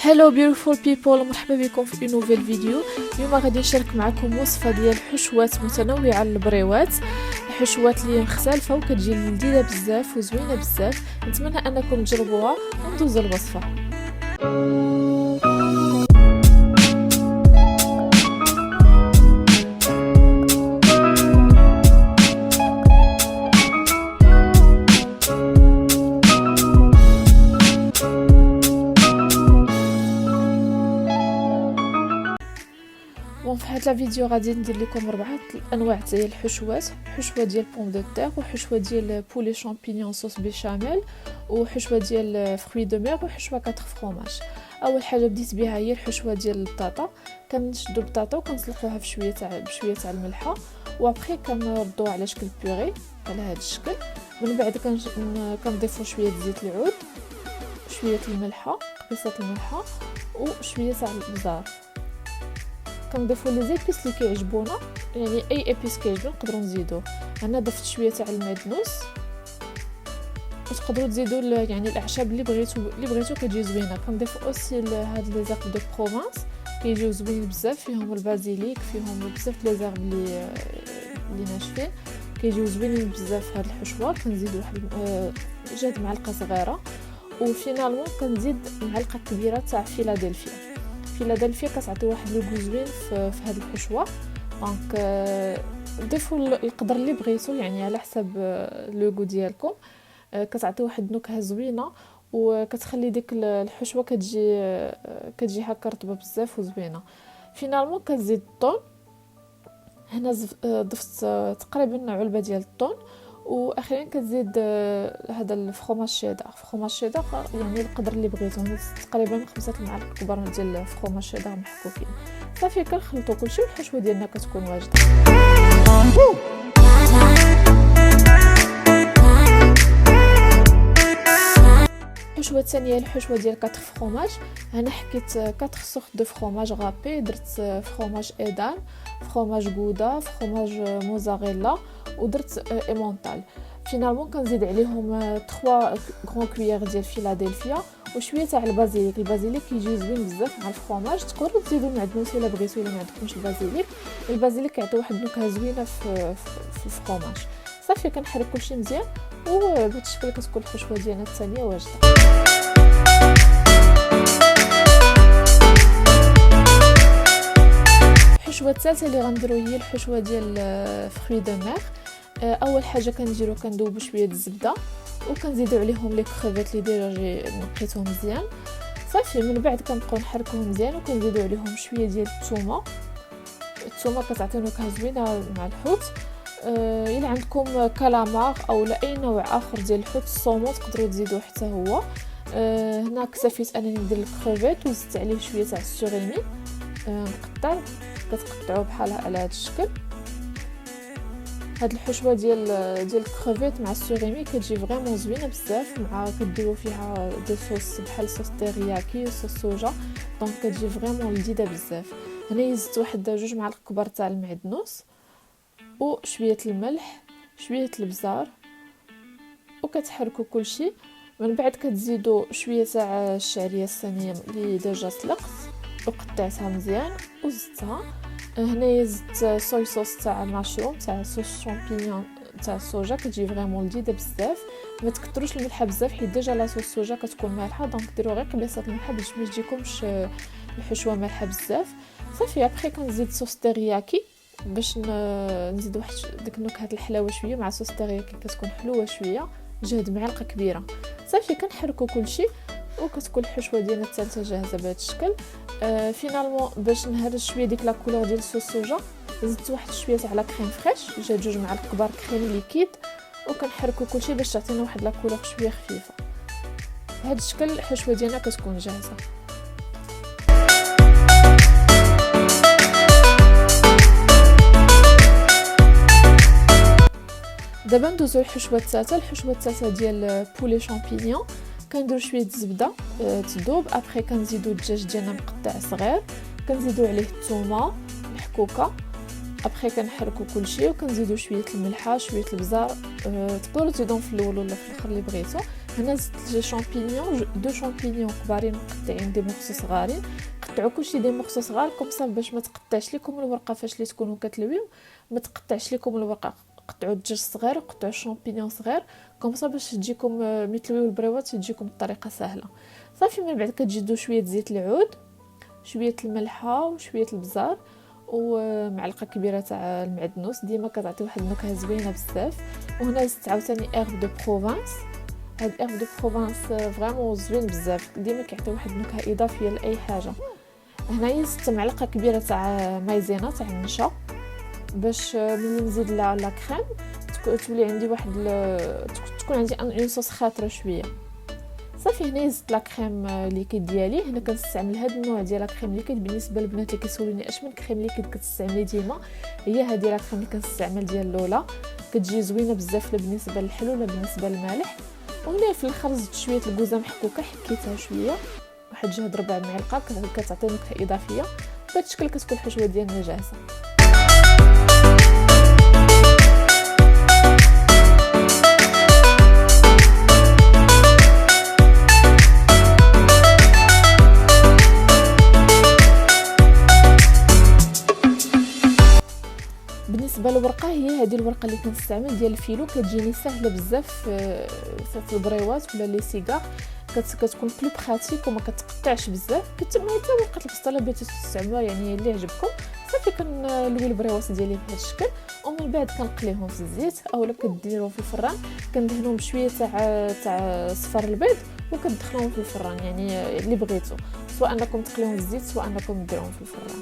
هلو بيوتيفول بيبل، مرحبا بكم في نوفيل فيديو. اليوم غادي نشارك معكم وصفه ديال حشوات متنوعه للبريوات، حشوات اللي مختلفه وكتجي لذيذه بزاف وزوينه بزاف. نتمنى انكم تجربوها وندوزو الوصفه. في هذا الفيديو غادي ندير لكم 4 انواع ديال الحشوات، حشوه ديال بوم دو تير، وحشوه ديال بولي شامبينيون صوص بيشاميل، وحشوه ديال فروي دو مير، وحشوه 4 فروماج. اول حاجه بديت بها هي الحشوه ديال البطاطا. كنشدو البطاطا وكنسلقوها بشويه تاع الملحه، وابخي كنردوها على شكل بيوري على هذا الشكل. من بعد كنضيفوا شويه زيت العود، شويه الملحه، قصه الملحه، وشويه تاع البزار. كنضيفوا لي زيبيس اللي كيعجبونا، يعني اي ايبيس كيعجبنا نقدروا نزيدوه. انا ضفت شويه تاع المعدنوس، وتقدروا تزيدوا يعني الاعشاب اللي بغيتو كتجي زوينه. كنضيف اوسي هاد لي زيرب دو بروفانس كيجيو زوينين بزاف، فيهم البازيليك، فيهم بزاف لي زيرب اللي ناشفين كيجيو زوينين بزاف. هاد الحشوه كنزيد واحد جهد معلقه صغيره، وفينالمون كنزيد معلقه كبيره تاع فيلادلفيا كتعطي واحد لو زوين في هذه الحشوه. دونك ضيفوا القدر اللي بغيتو، يعني على حسب لو ديالكم. كتعطي واحد النكهه زوينه، وكتخلي ديك الحشوه كتجي هكا رطبه بزاف وزوينه. فينالمون كتزيد الطون. هنا ضفت تقريبا علبه ديال الطون، واخيرا كتزيد هذا الفرomage شيدر يعني القدر اللي بغيتو. تقريبا 5 المعالق كبار ديال الفرomage شيدر محكوكين. صافي كنخلطوا كلشي والحشوه ديالنا كتكون واجده. الحشوه الثانيه الحشوه ديال 4 فروماج. انا حكيت 4 سورت دو فروماج غابي. درت فروماج ايدام، فروماج غودا، فروماج موزاريلا، ودرت ايمونتال. فينالمون كنزيد عليهم 3 غران كويير ديال فيلادلفيا، وشويه تاع البازيليك كيجي زوين بزاف مع الفرomاج. تقدروا تزيدوا المعدنوس الا بغيتو، الا ما عندكمش البازيليك كيعطي واحد النكهه زوينه في الفرomاج. صافي كنحرك كلشي مزيان، وبهذا الشكل كتكون الحشوه ديالنا الثانيه واجده. الحشوه الثالثه اللي غنديرو هي الحشوه ديال فروي دو مير. اول حاجه كندوبو شويه الزبده، وكنزيدو عليهم لي كريفيت اللي ديجا نقيتهم مزيان. صافي من بعد كنبقاو نحركوهم مزيان، وكنزيدو عليهم شويه ديال الثومه كتعطي نكهه زوينه مع الحوت. الا عندكم كالامار او لا اي نوع اخر ديال الحوت، الصومون تقدروا تزيدوه حتى هو. هنا اكتفيت انني ندير الكريفيت وزدت عليه شويه تاع السوريمي مقطع. كتقطعوه بحال على هذا الشكل. هاد الحشوه ديال الكريفيت مع السوريمي كتجي فريمون زوينه بزاف، مع كديروا فيها دي صوص بحال صوص تيرياكي وصوص صوجا، دونك كتجي فريمون لذيذه بزاف. هنا زدت واحد 2 معالق كبار تاع المعدنوس، وشويه الملح، شويه البزار، وكتحركوا كلشي. من بعد كتزيدوا شويه تاع الشعريه الصينيه اللي ديجا سلقت وقطعتها مزيان وزدتها. هنا زدت صويا صوص تاع ماشروم تاع صوص شامبينيون تاع الصوجا، كتجي فريمون لذيذه بزاف. ما تكثروش الملحه بزاف حيت ديجا لا صوص الصوجا كتكون مالحه، دونك ديروا غير قبيصه الملحه باش ما تجيكمش الحشوه مالحه بزاف. صافي ابخي كنزيد صوص تيرياكي باش نزيد واحد ديك النكهه الحلاوه شويه مع صوص تيرياكي كتكون حلوه شويه، جهد معلقه كبيره. صافي كنحركوا كلشي، وكتكون الحشوه ديالنا الثالثه جاهزه بهذا الشكل. فينالمون باش نهرس شويه ديك لا كولور ديال الصوص الصوجا، زدت واحد شويه تاع لا كريم فريش، جات 2 معالق كبار كريم ليكيد، وكنحركوا كلشي باش تعطينا واحد لا كولور شويه خفيفه. بهذا الشكل الحشوه ديالنا كتكون جاهزه. دابا ندوزو الحشوه الثالثه ديال بولي شامبينيون. كنديروا شويه الزبده تذوب، ابخي كنزيدوا الدجاج ديالنا مقطع صغير، كنزيدوا عليه الثومه محكوكه، ابخي كنحركو كلشي وكنزيدو شويه الملحه شويه البزار. تقدروا تزيدوهم في الاول ولا في الاخر اللي بغيتو. هنا زدت لي شامبينيون، دو شامبينيون كبارين مقطعين دي مورسو صغارين. قطعوا كلشي دي مورسو صغار كومسا باش ما تقطعش لكم الورقه فاش اللي تكونوا كتلويو، ما تقطعش لكم الورقه. قطعوا الدجاج صغير وقطعوا الشامبينيون صغير كومسا باش تجيكم متلويو البريوات تجيكم بطريقه سهله. صافي من بعد كتجدوا شويه زيت العود، شويه الملحه وشويه البزار ومعلقه كبيره تاع المعدنوس، ديما كتعطي واحد النكهه زوينه بزاف. وهنا زدت عاوتاني ايرف دو بروفانس. هاد ايرف دو بروفانس فريمون زوين بزاف، ديما كيعطي واحد النكهه اضافيه لاي حاجه. هنايا زدت معلقه كبيره تاع مايزينا تاع النشا باش ملي نزيد لا كريم تولي عندي واحد تكون عندي اون صوص خاطره شويه. صافي هنا زدت لا كريم ليكيد ديالي. هنا كنستعمل هاد النوع ديال لا كريم ليكيد. بالنسبه للبنات اللي كيسولوني اش من كريم ليكيد كتستعملي ديما، هي هذه لا كريم اللي كنستعمل ديال لولا، كتجي زوينه بزاف لا بالنسبه للحلو لا بالنسبه للمالح. وهنا في الاخر زدت شويه الكوزه محكوكه حكيتها شويه، واحد جهد 4 معالق كتعطي نكهه اضافيه. بهذا الشكل كتكون الحشوه ديالنا جاهزه. بالنسبه للورقه، هي هذه الورقه اللي كنستعمل ديال الفيلو، كتجيني سهله بزاف في البريوات ولا لي سيغار، كتكون بلو براتيك وما كتقطعش بزاف. كتبقى حتى ورقه البسطه بغيتو تستعملوها يعني اللي عجبكم. صافي كنلوي البريوات ديالي بهذا الشكل ومن بعد كنقليهم في الزيت اولا كديروهم في الفران. كندهنهم بشويه تاع صفار البيض وكتدخلوهم في الفران يعني اللي بغيتو، سواء انكم تقليوهم في الزيت سواء انكم ديروهم في الفران.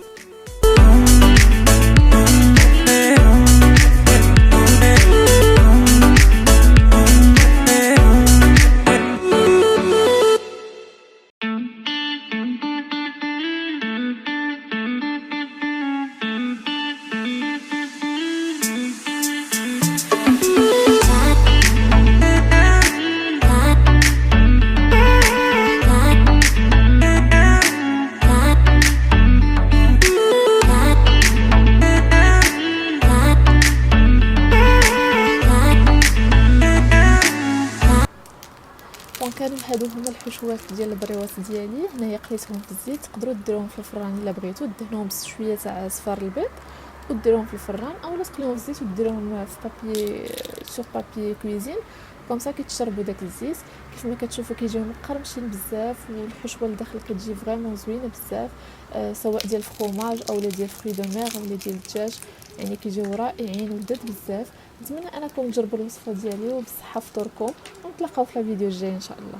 كانوا هادو هما الحشوات ديال البريوات ديالي. هنايا قليتهم في الزيت، تقدروا ديروهم في الفران الا بغيتو، دهنوهم بشويه تاع صفار البيض وديروهم في الفران اولا تقليوهم في الزيت وديروهم في بابي سور بابي كويزين كومسا كيتشربوا داك الزيت. كيف ما كتشوفوا كيجيو مقرمشين بزاف والحشوه لداخل كتجي فريمون زوينه بزاف، سواء ديال الفرomاج اولا ديال فري دو مير اولا ديال الدجاج، يعني كيجيو رائعين ولذاذ بزاف. نتمنى انكم تجربوا الوصفه ديالي وبصحه فطوركم، ونتلاقاو في الفيديو الجاي ان شاء الله.